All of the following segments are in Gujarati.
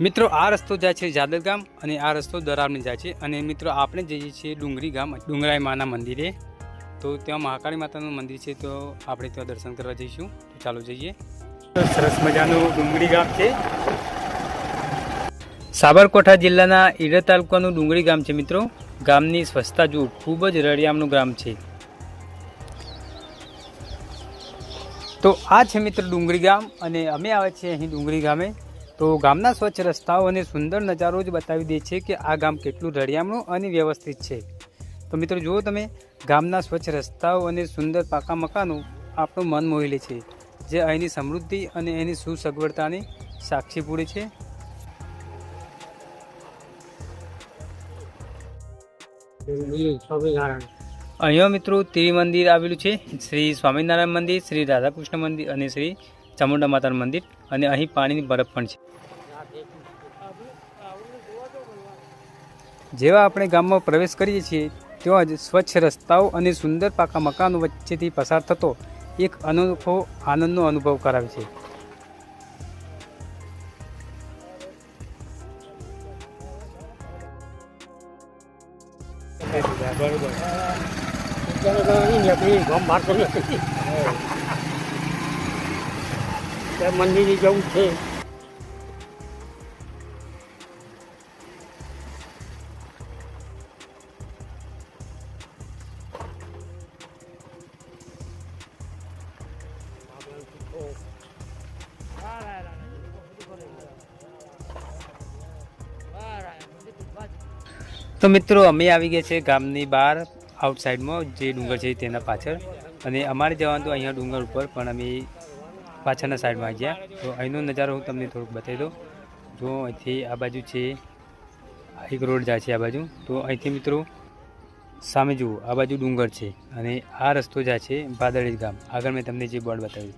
મિત્રો આ રસ્તો જાય છે જાદર ગામ અને આ રસ્તો દરાવને જાય છે અને મિત્રો આપણે જઈએ છીએ ડુંગરી ગામ ડુંગરાઈ માના મંદિરે। તો ત્યાં મહાકાળી માતાનું મંદિર છે, તો આપણે ત્યાં દર્શન કરવા જઈશું। તો ચાલો જઈએ। સરસ મજાનું ડુંગરી ગામ છે, સાબરકાંઠા જિલ્લાના ઈડર તાલુકાનું ડુંગરી ગામ છે। મિત્રો ગામની સ્વચ્છતા જુઓ, ખૂબ જ રળિયામણું ગામ છે। તો આ છે મિત્ર ડુંગરી ગામ અને અમે આવે છીએ અહીં ડુંગરી ગામે। તો ગામના સ્વચ્છ રસ્તાઓ અને સુંદર નજારો જ બતાવી દે છે કે આ ગામ કેટલું રળિયામણું અને વ્યવસ્થિત છે। તો મિત્રો જુઓ તમે, ગામના સ્વચ્છ રસ્તાઓ અને સુંદર પાકા મકાનો આપણું મન મોહી લે છે, જે અહીંની સમૃદ્ધિ અને એની સુસગવડતાની સાક્ષી પૂરે છે। અહીંયા મિત્રો ત્રિમંદિર આવેલું છે, શ્રી સ્વામિનારાયણ મંદિર, શ્રી રાધાકૃષ્ણ મંદિર અને શ્રી ચામુંડા માતાનું મંદિર, અને અહીં પાણીની બરફ પણ છે। જેવા આપણે ગામમાં પ્રવેશ કરીએ છીએ ત્યાં જ સ્વચ્છ રસ્તાઓ અને સુંદર પાકા મકાનો વચ્ચેથી પસાર થતો એક અનોખો આનંદનો અનુભવ કરાવે છે। મંદિર જવું છે। તો મિત્રો અમે આવી ગયા છે ગામની બહાર આઉટસાઇડમાં, જે ડુંગર છે તેના પાછળ, અને અમારે જવાનું તો અહીંયા ડુંગર ઉપર, પણ અમે પાછળના સાઈડમાં આવી ગયા। તો અહીંનો નજારો હું તમને થોડુંક બતાવી દઉં। જો અહીંથી આ બાજુ છે, એક રોડ જાય છે આ બાજુ, તો અહીંથી મિત્રો સામે જુઓ આ બાજુ ડુંગર છે અને આ રસ્તો જાય છે ભાદરડી ગામ। આગળ મેં તમને જે બોર્ડ બતાવ્યું।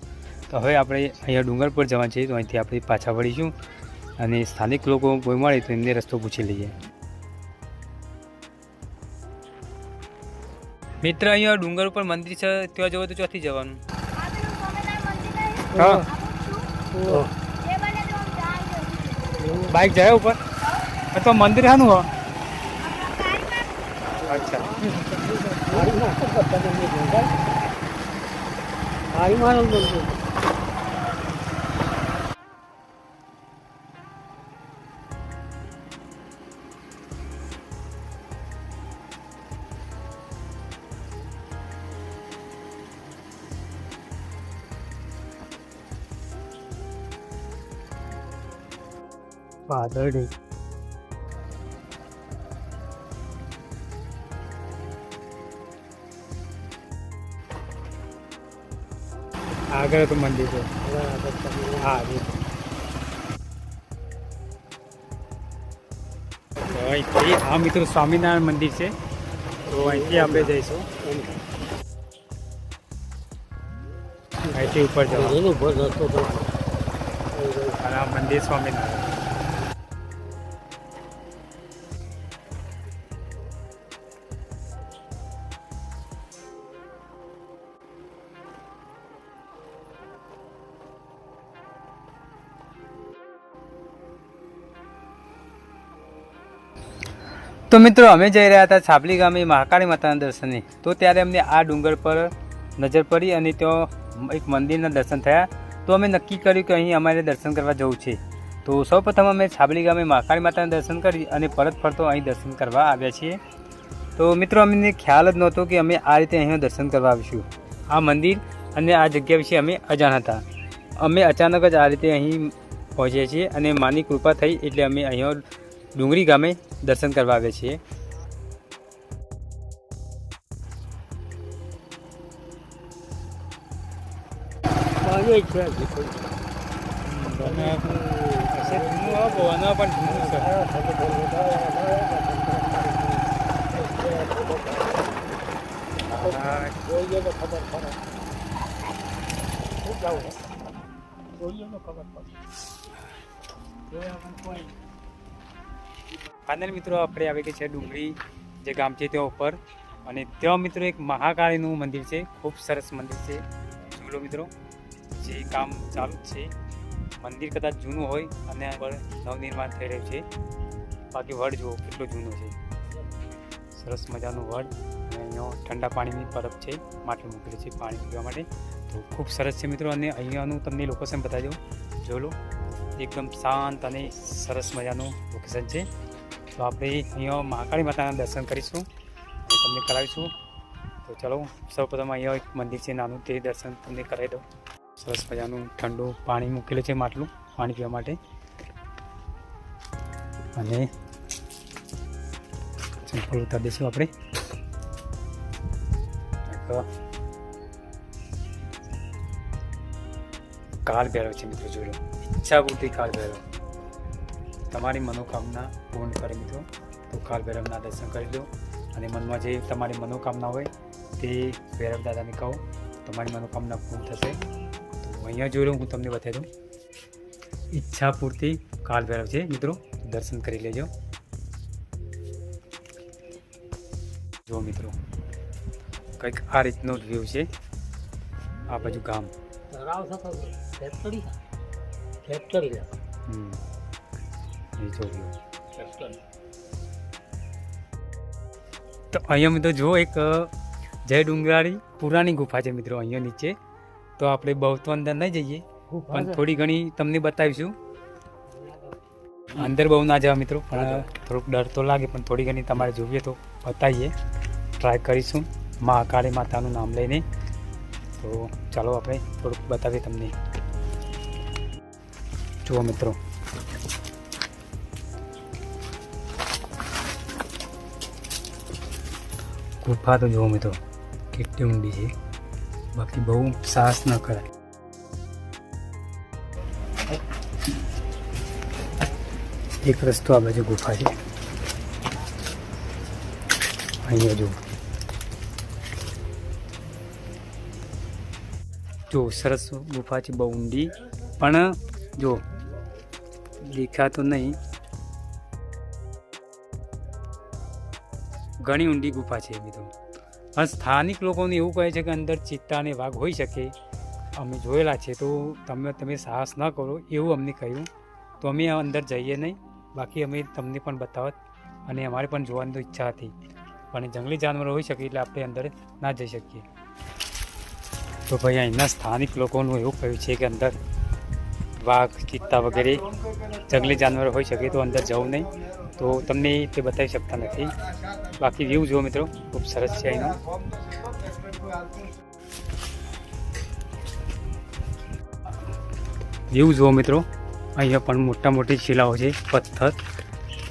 તો હવે આપણે અહીંયા ડુંગર પર જવાનું છે, તો અહીંથી આપણે પાછા વળીશું અને સ્થાનિક લોકો કોઈ મળે તો એમને રસ્તો પૂછી લઈએ। મિત્ર અહીંયા ડુંગર ઉપર મંદિર છે, ત્યાં જવું તો ચોથી જવાનું? હા, બાઇક જાય ઉપર તો મંદિર શાનું હો? અચ્છા, ભાદરડી આગળ તો મંદિર છે। હા, અહીંથી આ મિત્રો સ્વામિનારાયણ મંદિર છે, તો અહીંથી આપણે જઈશું, અહીંથી ઉપર જવાનું અને આ મંદિર સ્વામિનારાયણ। તો મિત્રો અમે જઈ રહ્યા હતા છાપલી ગામે મહાકાળી માતાના દર્શને। તો ત્યારે અમને આ ડુંગર પર નજર પડી અને ત્યાં એક મંદિરના દર્શન થયા। તો અમે નક્કી કર્યું કે અહીં અમારે દર્શન કરવા જવું છે। તો સૌપ્રથમ અમે છાપલી ગામે મહાકાળી માતાના દર્શન કરી અને પરત ફરતો અહીં દર્શન કરવા આવ્યા છીએ। તો મિત્રો અમને ખ્યાલ જ નહોતો કે અમે આ રીતે અહીંયા દર્શન કરવા આવીશું। આ મંદિર અને આ જગ્યા વિશે અમે અજાણ હતા। અમે અચાનક જ આ રીતે અહીં પહોંચ્યા છીએ અને માની કૃપા થઈ એટલે અમે અહીંયા ડુંગરી ગામે દર્શન કરવા આવ્યા છીએ। ફાઇનલ મિત્રો આપણે આવી ગઈ છે ડુંગરી જે ગામ છે ત્યાં ઉપર, અને ત્યાં મિત્રો એક મહાકાળીનું મંદિર છે, ખૂબ સરસ મંદિર છે। જોઈ લો મિત્રો, જે કામ ચાલુ જ છે મંદિર કદાચ જૂનું હોય અને નવનિર્માણ થઈ રહ્યું છે. બાકી વડ જુઓ કેટલો જૂનો છે, સરસ મજાનું વડ. અને અહીંયા ઠંડા પાણીની પરબ છે, માટલું મૂકેલું છે પાણી પીવા માટે. તો ખૂબ સરસ છે મિત્રો. અને અહીંયાનું તમને લોકેશન બતાવી દઉં, જો લો એકદમ શાંત અને સરસ મજાનું લોકેશન છે. તો આપણે અહીંયા મહાકાળી માતાના દર્શન કરીશું અને તમને કરાવીશું. તો ચલો સૌપ્રથમ અહીંયા એક મંદિર છે નાનું, તે દર્શન તમને કરાવી દઉં. સરસ મજાનું ઠંડુ પાણી મૂકેલું છે માટલું પાણી પીવા માટે. અને સિમ્પલ ઉતારી દઈશું આપણે. કાળ ભૈરવ છે મિત્રો, જોઈ લો. ઈચ્છા પૂરતી કાળ ભૈરવ, તમારી મનોકામના પૂર્ણ કરે મિત્રો. તો કાળ ભૈરવના દર્શન કરી લો અને મનમાં જે તમારી મનોકામના હોય તે ભૈરવ દાદાને કહો, તમારી મનોકામના પૂર્ણ થશે. તો અહીંયા જોઈ લો, હું તમને બતાવી દઉં. ઈચ્છા પૂરતી કાળ ભૈરવ છે મિત્રો, દર્શન કરી લેજો. જો મિત્રો કંઈક આ રીતનો વ્યૂ છે. આ બાજુ ગામ ફેક્ટરી એ જો વ્યૂ. તો અહીંયા મિત્રો જો એક જય ડુંગરાળી પુરાણી ગુફા છે મિત્રો અહીંયા નીચે. તો આપણે બહુ તો અંદર નહીં જઈએ, પણ થોડી ઘણી તમને બતાવીશું. અંદર બહુ ના જવા મિત્રો, પણ થોડુંક ડર તો લાગે, પણ થોડી ઘણી તમારે જોઈએ તો બતાવીએ, ટ્રાય કરીશું મહાકાળી માતાનું નામ લઈને. તો ચાલો આપણે થોડુંક બતાવીએ તમને. જુઓ મિત્રો, ગુફા તો જુઓ મિત્રો કેટલી ઊંડી છે, બાકી બહુ સાહસ ન કરાય. એક રસ્તો આ બાજુ ગુફા છે, અહીંયા જો સરસ ગુફા છે, બહુ ઊંડી, પણ જો દેખાતું નહીં, ઘણી ઊંડી ગુફા છે મિત્રો. પણ સ્થાનિક લોકોને એવું કહે છે કે અંદર ચિત્તા અને વાઘ હોઈ શકે, અમે જોયેલા છે. તો તમે સાહસ ન કરો એવું અમને કહ્યું, તો અમે અંદર જઈએ નહીં. બાકી અમે તમને પણ બતાવત અને અમારે પણ જોવાની તો ઈચ્છા હતી, પણ જંગલી જાનવરો હોઈ શકે એટલે આપણે અંદર ના જઈ શકીએ. તો ભાઈ અહીંના સ્થાનિક લોકોનું એવું કહ્યું છે કે અંદર વાઘ, ચિત્તા વગેરે જંગલી જાનવરો હોઈ શકે, તો અંદર જવું નહીં. તો તમને તે બતાવી શકતા નથી. બાકી વ્યૂ જુઓ મિત્રો, ખૂબ સરસ છે અહીંનો. વ્યૂ જુઓ મિત્રો, અહીંયા પણ મોટા મોટી શિલાઓ છે,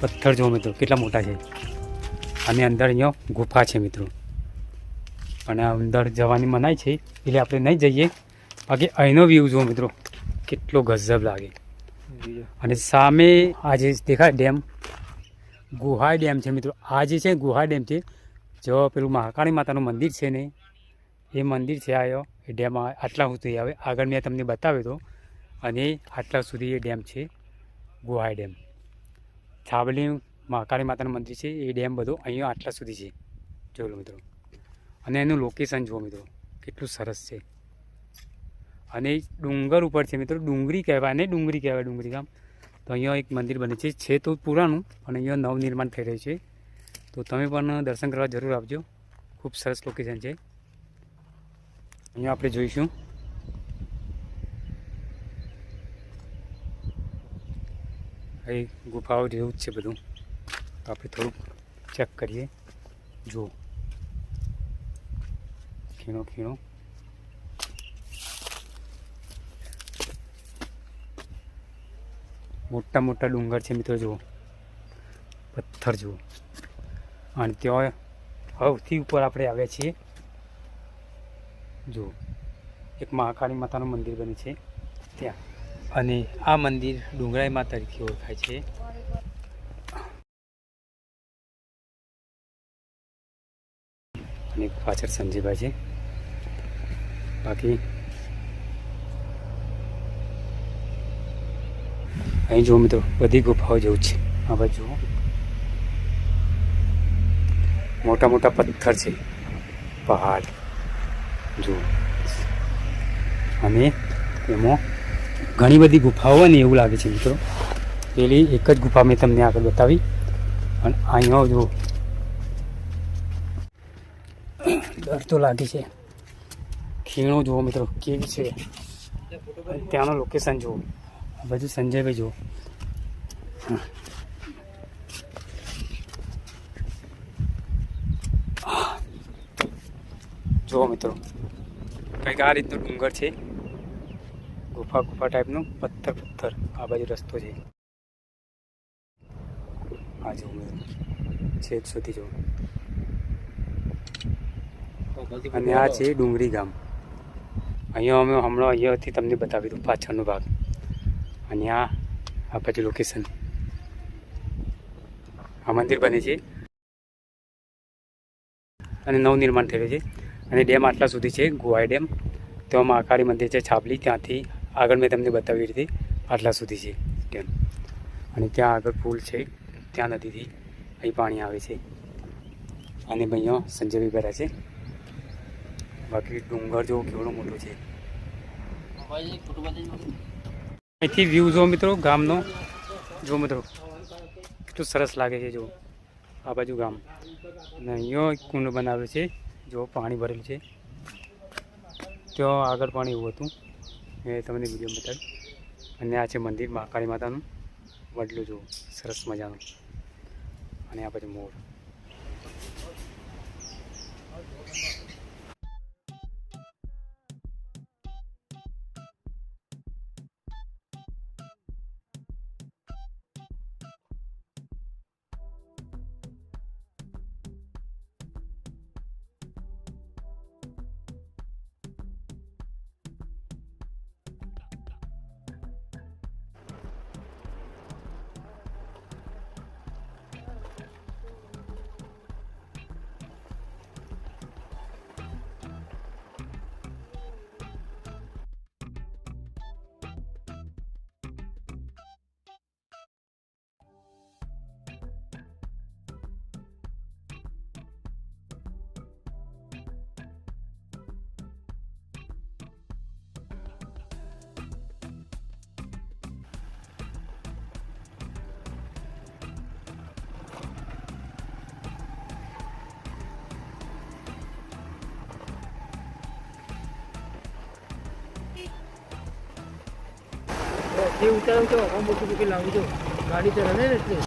પથ્થર જુઓ મિત્રો કેટલા મોટા છે. અને અંદર અહીંયા ગુફા છે મિત્રો, અને અંદર જવાની મનાઈ છે એટલે આપણે નહીં જઈએ. બાકી અહીંનો વ્યૂ જુઓ મિત્રો કેટલો ગજબ લાગે. અને સામે આ જે દેખાય ડેમ, ગુહાઈ ડેમ છે મિત્રો. આ જે છે ગુહાઈ ડેમ છે, જો પેલું મહાકાળી માતાનું મંદિર છે ને, એ મંદિર છે આવ્યો એ ડેમ આટલા સુધી આવે. આગળ મેં તમને બતાવ્યો હતો, અને આટલા સુધી એ ડેમ છે, ગુહાઈ ડેમ. છાબલી મહાકાળી માતાનું મંદિર છે, એ ડેમ બધો અહીંયા આટલા સુધી છે, જોઈ લો મિત્રો. અને એનું લોકેશન જુઓ મિત્રો કેટલું સરસ છે. અને ડુંગર ઉપર છે મિત્રો, ડુંગરી કહેવાય ને, ડુંગરી કહેવાય, ડુંગરી ગામ. તો અહીંયા એક મંદિર બને છે તો પુરાણું, અને અહીંયા નવનિર્માણ થઈ રહ્યું છે. તો તમે પણ દર્શન કરવા જરૂર આવજો, ખૂબ સરસ લોકેશન છે. અહીંયા આપણે જોઈશું એ ગુફાઓ જેવું જ છે બધું. તો આપણે થોડુંક ચેક કરીએ. જુઓ ખીણો ખીણો, મોટા મોટા ડુંગર છે મિત્રો, જુઓ પથ્થર જુઓ. અને ત્યાં સૌથી ઉપર આપણે આવ્યા છીએ, જુઓ એક મહાકાળી માતાનું મંદિર બને છે ત્યાં. અને આ મંદિર ડુંગરાઈ મા તરીકે ઓળખાય છે. અને પાછળ સંજયભાઈ છે. બાકી અહીં જુઓ મિત્રો બધી ગુફાઓ જેવું છે. આ બાજુ જુઓ મોટા મોટા પથ્થર છે, પહાડ જુઓ. અને એમાં ઘણી બધી ગુફાઓ હોય ને એવું લાગે છે મિત્રો. પેલી એક જ ગુફા મેં તમને આગળ બતાવી, અને અહીંયા જો ડર તો લાગે છે. ખીણો જુઓ મિત્રો કેવી છે, ત્યાંનો લોકેશન જુઓ. આ બાજુ સંજયભાઈ જુઓ. જુઓ મિત્રો કંઈક આ રીતનો ડુંગર છે, ગુફા ટાઈપનું, પથ્થર. આ બાજુ રસ્તો છે. આ જુઓ મિત્રો છેક સુધી જુઓ. અને આ છે ડુંગરી ગામ. અહીંયા અમે હમણાં અહીંયાથી તમને બતાવી દઉં પાછળનો ભાગ. અને આ બાજુ લોકેશન. આ મંદિર બને છે અને નવનિર્માણ થયેલું છે. અને ડેમ આટલા સુધી છે, ગોવાઈ ડેમ. તો મહાકાળી મંદિર છે છાબલી, ત્યાંથી આગળ મેં તમને બતાવી રીતે આટલા સુધી છે ડેમ. અને ત્યાં આગળ પુલ છે, ત્યાં નદીથી અહીં પાણી આવે છે. અને અહીંયા સંજયભાઈ ભરા છે. બાકી ડુંગર જો કેવડો મોટો છે. અહીંથી વ્યૂ જો મિત્રો ગામનો, જો મિત્રો કેટલું સરસ લાગે છે. જો આ બાજુ ગામ, અને અહીંયા એક કુંડ બનાવેલું છે, જો પાણી ભરેલું છે. ત્યાં આગળ પાણી એવું હતું એ તમને વિડીયો બતાવ્યું. અને આ છે મંદિર મહાકાળી માતાનું વડલું, જો સરસ મજાનું. અને આ બાજુ મોર. જે ઉતારું તો આમ મોટું મૂકી લાવું છું, ગાડી તો રને ને એટલે.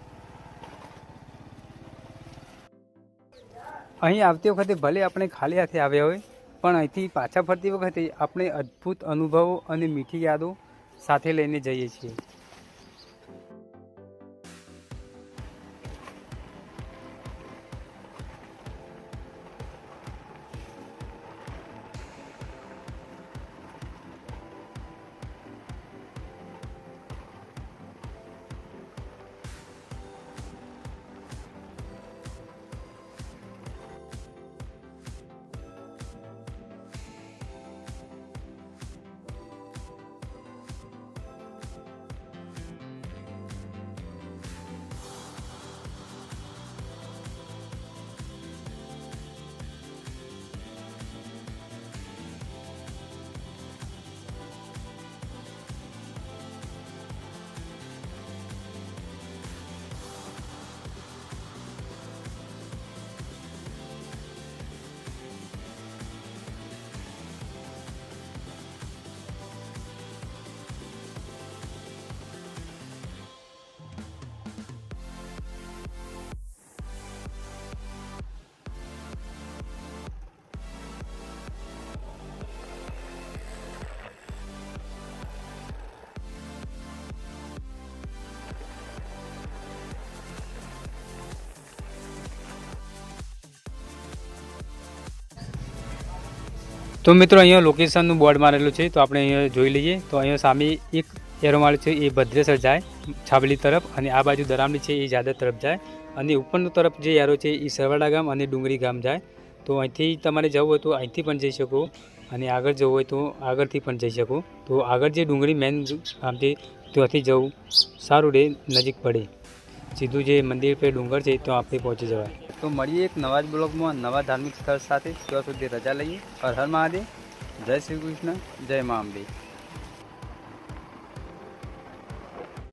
અહીં આવતી વખતે ભલે આપણે ખાલી હાથે આવ્યા હોય, પણ અહીંથી પાછા ફરતી વખતે આપણે અદ્ભુત અનુભવો અને મીઠી યાદો સાથે લઈને જઈએ છીએ. તો મિત્રો અહીંયા લોકેશનનું બોર્ડ મારેલું છે, તો આપણે અહીંયા જોઈ લઈએ. તો અહીંયા સામે એક એરો મારેલું છે, એ ભદ્રેસર જાય છાબલી તરફ, અને આ બાજુ દરામડી છે એ જાદર તરફ જાય. અને ઉપરનું તરફ જે એરો છે એ સરવાડા ગામ અને ડુંગરી ગામ જાય. તો અહીંથી તમારે જવું હોય તો અહીંથી પણ જઈ શકો, અને આગળ જવું હોય તો આગળથી પણ જઈ શકો. તો આગળ જે ડુંગરી મેન ગામ છે ત્યાંથી જવું સારું રહે, નજીક પડે. સીધું જે મંદિર પર ડુંગર છે તો આપણે પહોંચી જવાય. તો મળીએ એક નવા જ બ્લોગમાં નવા ધાર્મિક સ્થળ સાથે. ત્યાં સુધી રજા લઈએ. હર હર મહાદેવ. જય શ્રી કૃષ્ણ. જય મા અંબે.